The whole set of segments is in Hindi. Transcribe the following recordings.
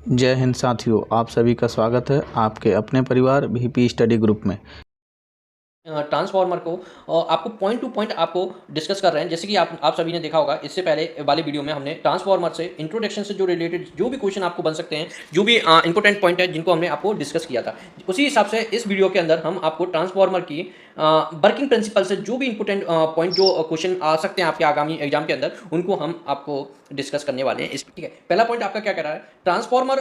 जय हिंद साथियों, आप सभी का स्वागत है आपके अपने परिवार वीपी स्टडी ग्रुप में। ट्रांसफार्मर को आपको पॉइंट टू पॉइंट आपको डिस्कस कर रहे हैं। जैसे कि आप सभी ने देखा होगा, इससे पहले वाले वीडियो में हमने ट्रांसफार्मर से इंट्रोडक्शन से जो रिलेटेड जो भी क्वेश्चन आपको बन सकते हैं, जो भी इंपॉर्टेंट पॉइंट है जिनको हमने आपको डिस्कस किया था, उसी हिसाब से इस वीडियो के अंदर हम आपको ट्रांसफार्मर की वर्किंग प्रिंसिपल से जो भी इंपॉर्टेंट पॉइंट जो क्वेश्चन आ सकते हैं आपके आगामी एग्जाम के अंदर, उनको हम आपको डिस्कस करने वाले हैं। इस ठीक है, पहला पॉइंट आपका क्या कह रहा है, transformer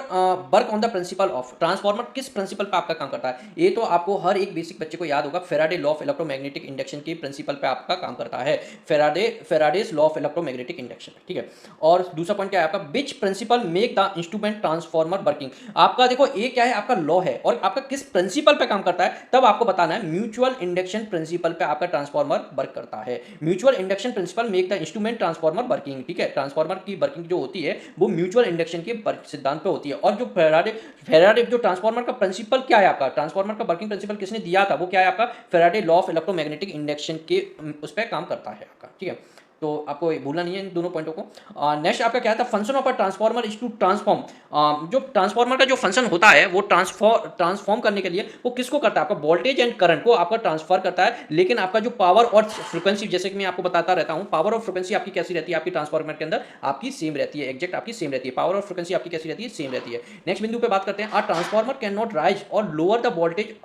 work on the principle of, transformer किस प्रिंसिपल पे आपका काम करता है। ये तो आपको हर एक बेसिक बच्चे को याद होगा, Faraday law of electromagnetic induction की प्रिंसिपल पे आपका काम करता है, Faraday's law of electromagnetic induction. ठीक है, और दूसरा पॉइंट क्या है आपका, which principle make the instrument transformer working. आपका देखो ये क्या है, आपका लॉ है और आपका किस प्रिंसिपल पे काम करता है, तब आपको बताना है। म्यूचुअल इंडक्शन प्रिंसिपल पे आपका ट्रांसफार्मर वर्क करता है। Mutual induction principal make the instrument transformer working. ठीक है, ट्रांसफार्मर की वर्किंग जो होती है वो म्यूचुअल इंडक्शन के सिद्धांत पे होती है। और जो फेराडे जो ट्रांसफार्मर का प्रिंसिपल क्या है आपका, ट्रांसफार्मर का वर्किंग प्रिंसिपल किसने दिया था, वो क्या है आपका, Faraday law of electromagnetic induction के उस पर काम करता है आपका। ठीक है, तो आपको भूलना नहीं है इन दोनों पॉइंटों को। नेक्स्ट आपका क्या था, function of a transformer is to transform. जो ट्रांसफार्मर का जो फंक्शन होता है वो ट्रांसफॉर्म करने के लिए वो किसको करता है, आपका वोल्टेज एंड करंट को आपका ट्रांसफर करता है। लेकिन आपका जो पावर और फ्रीक्वेंसी, जैसे कि मैं आपको बताता रहता हूं, पावर और फ्रीक्वेंसी आपकी कैसी रहती है, आपकी ट्रांसफार्मर के अंदर आपकी सेम रहती है, एग्जैक्ट आपकी सेम रहती है, पावर और फ्रीक्वेंसी आपकी कैसी रहती है, सेम रहती है। नेक्स्ट बिंदु पे बात करते हैं, आ ट्रांसफार्मर कैन नॉट राइज और lower the voltage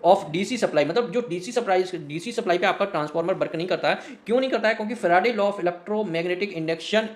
of DC supply. मतलब जो डीसी सप्लाई पे आपका ट्रांसफार्मर वर्क नहीं करता है। क्यों नहीं करता है, क्योंकि Faraday law of electromagnetic induction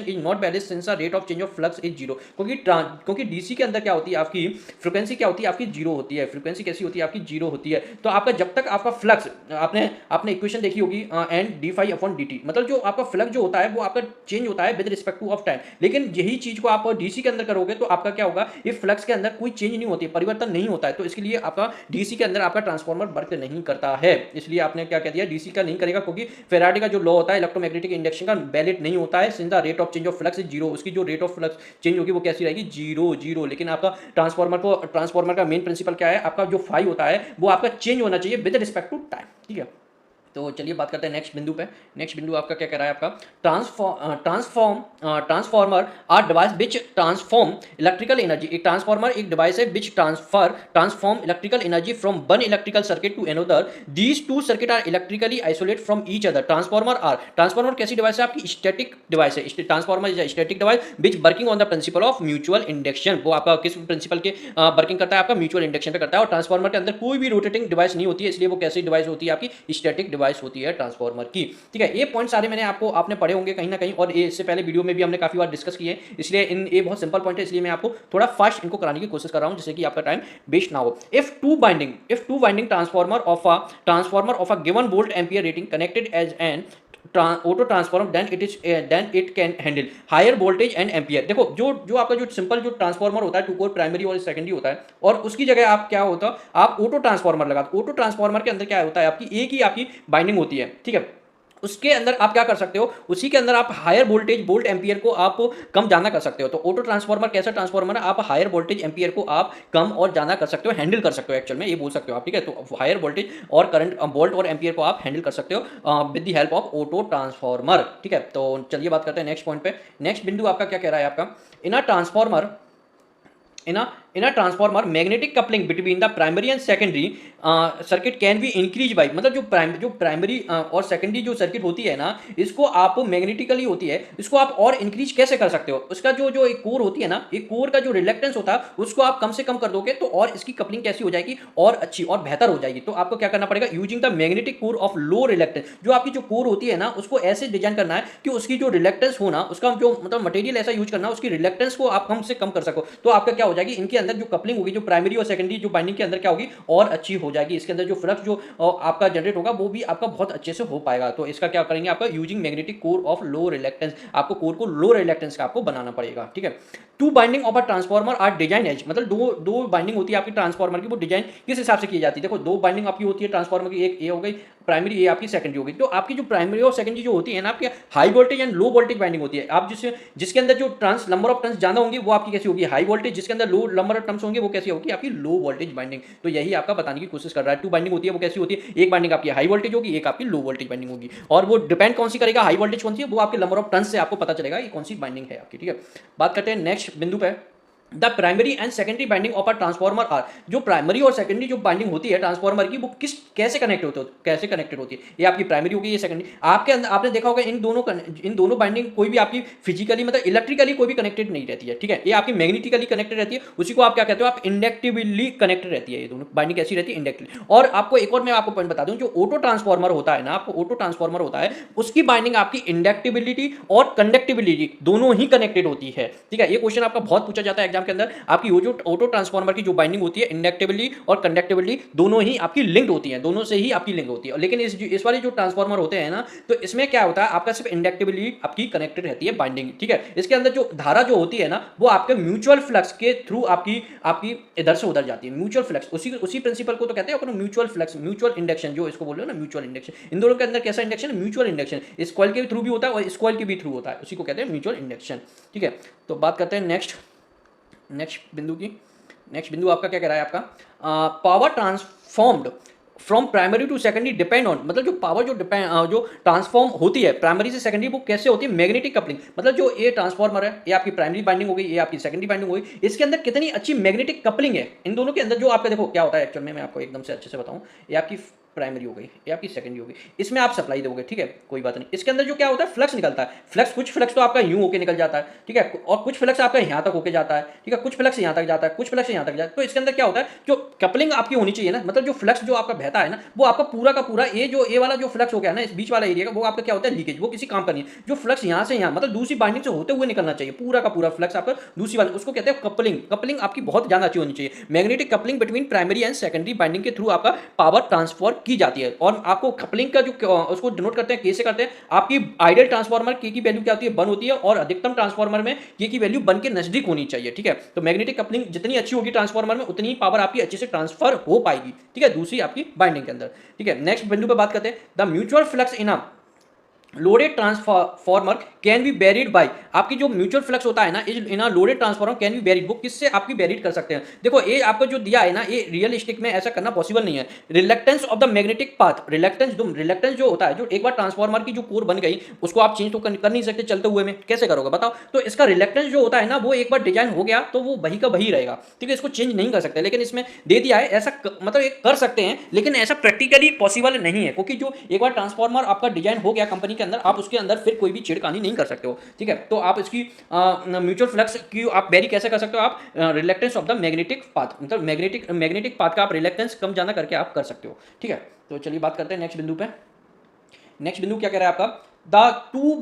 is not valid since the rate of change of flux is zero. क्योंकि डीसी के अंदर क्या होती है, आपकी फ्रीक्वेंसी क्या होती है, आपकी जीरो होती है। फ्रीक्वेंसी कैसी होती है, आपकी जीरो होती है। तो आपका जब तक आपका फ्लक्स, आपने आपने इक्वेशन देखी होगी, and d phi upon d t, मतलब जो आपका फ्लक्स जो होता है वो आपका चेंज होता है with respect two of time. लेकिन यही चीज को आप डीसी के अंदर करोगे तो आपका क्या होगा, ये फ्लक्स के अंदर कोई चेंज नहीं होती है, परिवर्तन नहीं होता है। तो इसके लिए आपका डीसी के अंदर आपका ट्रांसफार्मर वर्क नहीं करता है। इसलिए आपने क्या कह दिया, डीसी का नहीं करेगा, क्योंकि फेराडे का जो लॉ होता है इलेक्ट्रोमैग्नेटिक इंडक्शन का, वैलिड नहीं होता है since the rate of change of flux is zero. उसकी जो रेट ऑफ फ्लक्स चेंज होगी वो कैसी रहेगी, जीरो जीरो। लेकिन आपका ट्रांसफार्मर का मेन प्रिंसिपल क्या है, आपका जो फाई होता है वो आपका चेंज होना चाहिए विद रिस्पेक्ट टू टाइम। ठीक है, तो चलिए बात करते हैं नेक्स्ट बिंदु पे। नेक्स्ट बिंदु आपका क्या कह रहा है, आपका transformer are device which transform electrical energy. एक ट्रांसफॉर्मर एक डिवाइस है which transform electrical energy from one electrical circuit to another. These two circuit are electrically isolate from each other. Transformer कैसी डिवाइस है, आपकी स्टैटिक डिवाइस है। Transformer is static device which working on the principle of mutual induction. वो आपका किस प्रिंसिपल के वर्किंग करता है, आपका म्यूचुअल इंडक्शन पे करता है। और ट्रांसफॉर्मर के अंदर कोई भी रोटेटिंग डिवाइस नहीं होती है, इसलिए वो कैसी डिवाइस होती है, आपकी स्टैटिक डिवाइस होती है ट्रांसफार्मर की। ठीक है, ये पॉइंट सारे मैंने आपने पढ़े होंगे कहीं ना कहीं, और ये इससे पहले वीडियो में भी हमने काफी बार डिस्कस किए हैं, इसलिए ये बहुत सिंपल पॉइंट है, इसलिए मैं आपको थोड़ा फास्ट इनको कराने की कोशिश कर रहा हूं, जिससे कि आपका टाइम वेस्ट ना हो। If two winding transformer of a given volt ampere rating connected as an auto transformer then it can handle higher voltage and ampere. देखो जो जो आपका जो सिंपल जो ट्रांसफार्मर होता है, टू कोर प्राइमरी और सेकेंडरी होता है, और उसकी जगह आप क्या होता है, आप ऑटो ट्रांसफार्मर लगाते। ऑटो ट्रांसफार्मर के अंदर क्या होता है, आपकी एक ही आपकी बाइंडिंग होती है। ठीक है, उसके अंदर आप क्या कर सकते हो, उसी के अंदर आप हायर वोल्टेज वोल्ट एम्पियर को आप कम ज्यादा कर सकते हो। तो ऑटो ट्रांसफार्मर कैसा ट्रांसफार्मर है, आप हायर वोल्टेज एम्पियर को आप कम और ज्यादा कर सकते हो, हैंडल कर सकते हो, एक्चुअल में ये बोल सकते हो आप। ठीक है, तो हायर वोल्टेज और करंट वोल्ट और एम्पियर को आप हैंडल कर सकते हो with the help of auto transformer. ठीक है, तो चलिए बात करते हैं नेक्स्ट पॉइंट पे। नेक्स्ट बिंदु आपका क्या कह रहा है, आपका इन a transformer in a transformer magnetic coupling between the primary and secondary circuit can be increased by। मतलब जो प्राइमरी और सेकेंडरी जो सर्किट होती है ना, इसको आप मैग्नेटिकली होती है, इसको आप और इंक्रीज कैसे कर सकते हो। उसका जो जो एक कोर होती है ना, एक कोर का जो रिलेक्टेंस होता है उसको आप कम से कम कर दोगे तो और इसकी कपलिंग कैसी हो जाएगी, और अच्छी और बेहतर हो जाएगी। तो आपको क्या करना पड़ेगा, using the magnetic core of low reluctance. जो आपकी जो कोर होती है ना, उसको ऐसे डिजाइन करना है कि उसकी जो रिलेक्टेंस होना, उसका जो मतलब मटेरियल ऐसा यूज करना, उसकी रिलेक्टेंस को आप कम से कम कर सको। तो आपका क्या हो जाएगी, इनके अंदर जो कपलिंग होगी, जो प्राइमरी और सेकेंडरी जो बाइंडिंग के अंदर क्या होगी, और अच्छी हो जाएगी। इसके अंदर जो फ्लक्स जो आपका जनरेट होगा वो भी आपका बहुत अच्छे से हो पाएगा। तो इसका क्या करेंगे, आपका using magnetic core of low reluctance, आपको कोर को लो रिलेक्टेंस का आपको बनाना पड़ेगा। ठीक है, two winding of a transformer are design as, मतलब दो दो बाइंडिंग होती है आपकी ट्रांसफार्मर की, वो डिजाइन किस हिसाब से की जाती है। देखो दो बाइंडिंग आपकी होती है ट्रांसफार्मर की, एक ये हो गई प्राइमरी, ये आपकी सेकेंडरी हो गई। तो आपकी जो प्राइमरी और सेकेंडरी जो होती है ना, आपकी high voltage and low voltage binding होती है। आप जिसके अंदर जो नंबर ऑफ टर्न्स ज्यादा होंगे वो आपकी कैसी होगी, हाई वोल्टेज। जिसके अंदर लो नंबर ऑफ टर्न्स होंगे वो कैसी होगी, आपकी लो वोल्टेज बाइंडिंग। तो यही आपका बताने की कोशिश कर रहा है। टू बाइंडिंग होती है वो कैसी होती है, एक बाइंडिंग आपकी हाई वोल्टेज होगी, एक आपकी लो वोल्टेज बाइंडिंग होगी। और वो डिपेंड कौन सी करेगा, हाई वोल्टेज कौन सी है, वो आपके नंबर ऑफ टर्न्स से आपको पता चलेगा ये कौन सी बाइंडिंग है आपकी। ठीक है, बात करते हैं नेक्स्ट बिंदु पे। The primary and secondary winding of a transformer are, जो प्राइमरी और सेकेंडरी जो बाइंडिंग होती है ट्रांसफॉर्मर की, वो कैसे कनेक्टेड होती है, ये आपकी प्राइमरी होगी, ये सेकेंडरी। आपके अंदर आपने देखा होगा इन दोनों बाइंडिंग कोई भी आपकी फिजिकली मतलब इलेक्ट्रिकली कोई भी कनेक्टेड नहीं रहती है, ठीक है, ये आपकी मैग्नेटिकली कनेक्टेड रहती है, उसी को आप क्या कहते हो, आप इंडक्टिवली कनेक्टेड रहती है, ये दोनों बाइंडिंग कैसी रहती है, इंडक्टिवली। और आपको एक और मैं आपको पॉइंट बता दूं, जो ऑटो ट्रांसफॉर्मर होता है ना, आपको ऑटो ट्रांसफॉर्मर होता है, उसकी बाइंडिंग आपकी इंडक्टिबिलिटी और कंडक्टिबिलिटी दोनों ही कनेक्टेड होती है, ठीक है। ये क्वेश्चन आपका बहुत पूछा जाता है एग्जाम के अंदर, आपकी जो ऑटो ट्रांसफॉर्मर की जो बाइंडिंग होती है इंडक्टिवली और कंडक्टिवली दोनों ही आपकी लिंक्ड होती है, दोनों से ही आपकी लिंक होती है। लेकिन इस वाले जो ट्रांसफॉर्मर होते हैं ना, तो इसमें क्या होता है, आपका सिर्फ इंडक्टिवली आपकी कनेक्टेड रहती है बाइंडिंग, ठीक है। इसके अंदर जो धारा जो होती है ना, वो आपके म्यूचुअल फ्लक्स के थ्रू आपकी आपकी इधर से उधर जाती है, म्यूचुअल फ्लक्स, उसी प्रिंसिपल को तो कहते हैं अपन म्यूचुअल फ्लक्स, म्यूचुअल इंडक्शन, जो इसको बोल रहे हो ना म्यूचुअल इंडक्शन। इन दोनों के अंदर कैसा इंडक्शन है, म्यूचुअल इंडक्शन, इस कॉइल के थ्रू भी होता है और इस कॉइल के भी थ्रू होता है, उसी को कहते हैं म्यूचुअल इंडक्शन, ठीक है। तो बात करते हैं नेक्स्ट बिंदु की। नेक्स्ट बिंदु आपका क्या कह रहा है, आपका power transformed from primary to secondary depend on, मतलब जो पावर जो ट्रांसफॉर्म होती है प्राइमरी से सेकेंडरी, वो कैसे होती है, मैग्नेटिक कपलिंग, मतलब जो ये ट्रांसफॉर्मर है, ये आपकी प्राइमरी बाइंडिंग हो गई, ये आपकी सेकेंडरी बाइंडिंग हो गई, इसके अंदर कितनी अच्छी मैग्नेटिक कपलिंग है इन दोनों के अंदर। जो आपका देखो क्या होता है एक्चुअल में, मैं आपको एकदम से अच्छे से बताऊं, ये आपकी प्राइमरी हो गई, ये आपकी सेकेंडरी हो गई, इसमें आप सप्लाई दोगे, ठीक है, कोई बात नहीं। इसके अंदर जो क्या होता है, फ्लक्स निकलता है, कुछ फ्लक्स तो आपका यूं होके निकल जाता है, ठीक है, और कुछ फ्लक्स आपका यहाँ तक होके जाता है, ठीक है, कुछ फ्लक्स यहाँ तक जाता है, कुछ फ्लक्स यहाँ तक जाता है। तो इसके अंदर क्या होता है, जो कपलिंग आपकी होनी चाहिए ना, मतलब जो फ्लक्स जो आपका बहता है ना, वो आपका पूरा का पूरा ये वाला जो फ्लक्स हो गया ना, इस बीच वाला एरिया का, वो आपका क्या होता है, लीकेज, वो किसी काम का नहीं है। जो फ्लक्स यहाँ से यहाँ मतलब दूसरी बाइंडिंग से होते हुए निकलना चाहिए, पूरा का पूरा फ्लक्स आपका दूसरी वाली, उसको कहते हैं कपलिंग। कपलिंग आपकी बहुत ज़्यादा अच्छी होनी चाहिए, magnetic coupling between primary and secondary binding के थ्रू आपका पावर ट्रांसफर की जाती है। और आपको कपलिंग का जो उसको डिनोट करते हैं, कैसे करते हैं, आपकी आइडियल ट्रांसफार्मर के की वैल्यू क्या होती है, 1 होती है, और अधिकतम ट्रांसफार्मर में के की वैल्यू 1 के नजदीक होनी चाहिए, ठीक है। तो मैग्नेटिक कपलिंग जितनी अच्छी होगी ट्रांसफार्मर में, उतनी ही पावर आपकी अच्छे से ट्रांसफर हो पाएगी, ठीक है, दूसरी आपकी बाइंडिंग के अंदर, ठीक है। नेक्स्ट बिंदु पे बात करते हैं, the mutual flux in a loaded transformer can be varied by, आपकी जो म्यूचुअल फ्लक्स होता है ना in loaded transformer can be varied, वो किससे आपकी बेरिड कर सकते हैं। देखो ये आपको जो दिया है ना, ये रियलिस्टिक में ऐसा करना पॉसिबल नहीं है। Reluctance of the magnetic path, reluctance जो होता है, जो एक बार ट्रांसफॉर्मर की जो कोर बन गई, उसको आप चेंज तो कर नहीं सकते चलते हुए में, कैसे करोगे बताओ। तो इसका रिलेक्टेंस जो होता है ना, वो एक बार डिजाइन हो गया तो वो वही का वही रहेगा, ठीक है, इसको चेंज नहीं कर सकते। लेकिन इसमें दे दिया है ऐसा मतलब एक कर सकते हैं, लेकिन ऐसा प्रैक्टिकली पॉसिबल नहीं है, क्योंकि जो एक बार ट्रांसफॉर्मर आपका डिजाइन हो गया कंपनी के अंदर, आप उसके अंदर फिर कोई भी छेड़खानी नहीं कर सकते हो, ठीक है। तो आप इसकी म्यूचुअल फ्लक्स की आप वेरी कैसे कर सकते हो, आप reluctance of the magnetic path, मतलब मैग्नेटिक पाथ का आप रिलेक्टेंस कम ज्यादा करके आप कर सकते हो, ठीक है। तो चलिए बात करते हैं नेक्स्ट बिंदु पे। नेक्स्ट बिंदु क्या कह रहा है आपका, the two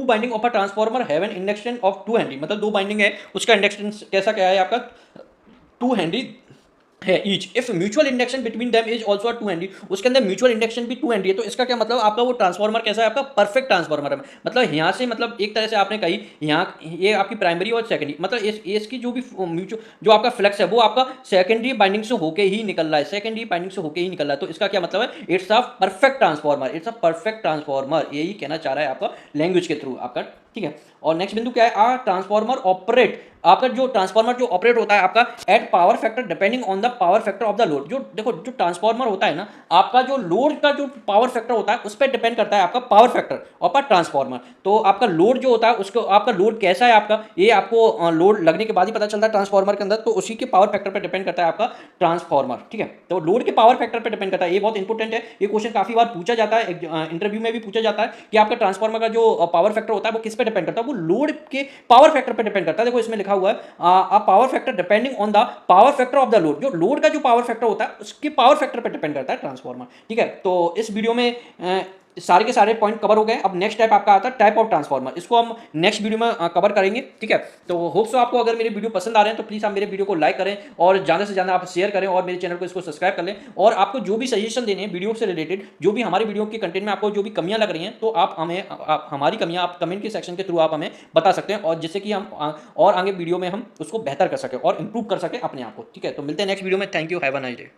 winding of a transformer have an induction of 2 Henry, मतलब 2 बाइंडिंग है, उसका इंडक्शन कैसा क्या है आपका 2 हेनरी है each. If mutual induction between them is also 2 Henry, उसके अंदर म्यूचुअल इंडक्शन भी 2 हेनरी है। तो इसका क्या मतलब, आपका वो ट्रांसफॉर्मर कैसा है, आपका परफेक्ट ट्रांसफॉर्मर है, मतलब यहाँ से मतलब एक तरह से आपने कही यहाँ ये आपकी प्राइमरी और सेकेंडरी, मतलब इसकी जो भी म्यूचुअल जो आपका फ्लक्स है, वो आपका सेकेंडरी बाइंडिंग से होके ही निकल रहा है, सेकेंडरी बाइंडिंग से होके ही निकल रहा है। तो इसका क्या मतलब है, it's a perfect transformer, it's a perfect transformer, यही कहना चाह रहा है आपका लैंग्वेज के थ्रू आपका, ठीक है। और नेक्स्ट बिंदु क्या है, आ ट्रांसफॉर्मर ऑपरेट, आपका जो ट्रांसफॉर्मर जो ऑपरेट होता है आपका at power factor depending on the power factor of the load. जो देखो जो ट्रांसफॉर्मर होता है ना, आपका जो लोड का जो पावर फैक्टर होता है उस पर डिपेंड करता है आपका power factor of a transformer. तो आपका लोड जो होता है उसको, आपका लोड कैसा है आपका, ये आपको लोड लगने के बाद ही पता चलता है ट्रांसफॉर्मर के अंदर, तो उसी के पावर फैक्टर पर डिपेंड करता है आपका ट्रांसफॉर्मर, ठीक है। तो लोड के पावर फैक्टर पर डिपेंड करता है, ये बहुत इंपॉर्टेंट है, ये क्वेश्चन काफी बार पूछा जाता है, इंटरव्यू में भी पूछा जाता है कि आपका ट्रांसफॉर्मर का जो पावर फैक्टर होता है वो किस पे डिपेंड करता है, वो लोड के पावर फैक्टर पे डिपेंड करता है। देखो इसमें लिखा हुआ है power factor depending on the power factor of the load, जो लोड का जो पावर फैक्टर होता है उसके पावर फैक्टर पे डिपेंड करता है ट्रांसफॉर्मर, ठीक है। तो इस वीडियो में सारे के सारे पॉइंट कवर हो गए। अब नेक्स्ट टाइप आपका आता है टाइप ऑफ ट्रांसफॉर्मर, इसको हम नेक्स्ट वीडियो में कवर करेंगे, ठीक है। तो होप्स तो आपको अगर मेरे वीडियो पसंद आ रहे हैं तो प्लीज़ आप मेरे वीडियो को लाइक करें और ज़्यादा से ज़्यादा आप शेयर करें और मेरे चैनल को इसको सब्सक्राइब कर लें। और आपको जो भी सजेशन देने हैं वीडियो से रिलेटेड, जो भी हमारे वीडियो के कंटेंट में आपको जो भी कमियां लग रही हैं, तो आप हमें हमारी कमियां आप कमेंट के सेक्शन के थ्रू आप हमें बता सकते हैं, और जिससे कि हम और आगे वीडियो में हम उसको बेहतर कर सकें और इंप्रूव कर सकें अपने आप को, ठीक है। तो मिलते हैं नेक्स्ट वीडियो में। Thank you, have a nice day.